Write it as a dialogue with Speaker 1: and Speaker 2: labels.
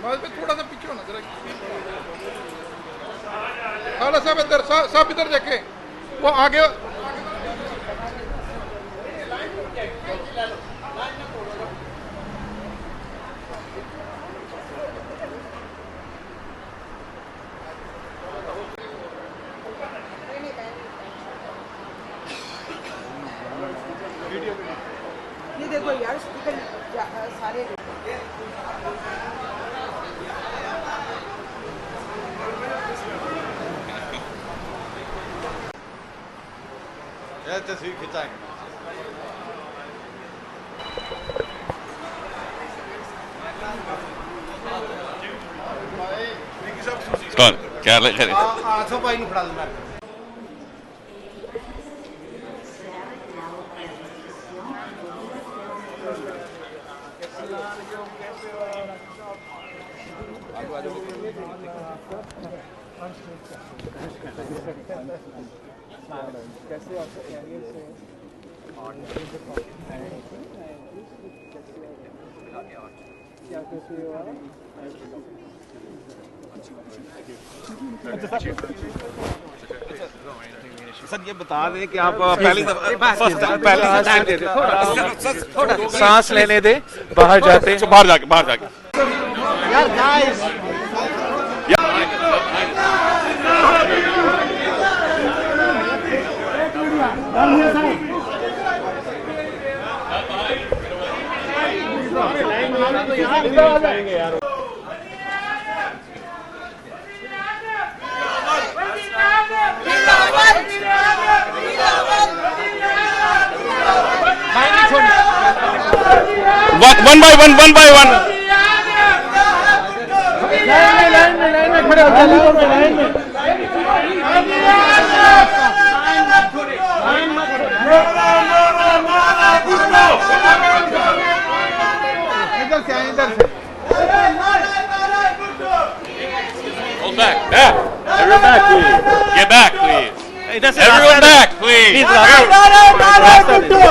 Speaker 1: थोड़ा सा पीछे होना जरा। खाला साहब इधर, साहब इधर देखे, वो आगे।
Speaker 2: ये देखो यार, स्पीकर सारे
Speaker 3: तस्वीर खिंचाएंगे।
Speaker 4: कौन क्या लग रहा है?
Speaker 3: सर ये बता दें कि आप पहली
Speaker 5: सांस लेने दे, बाहर जाते हैं।
Speaker 4: बाहर जाके
Speaker 3: यार guys
Speaker 4: one by one
Speaker 5: line में खड़े हो जाओ, लाइन में। इधर से आए, इधर से।
Speaker 4: Hold back. Yeah. Everyone back, please. Get back, please. Everyone back, please.
Speaker 5: Naraay Bhutto!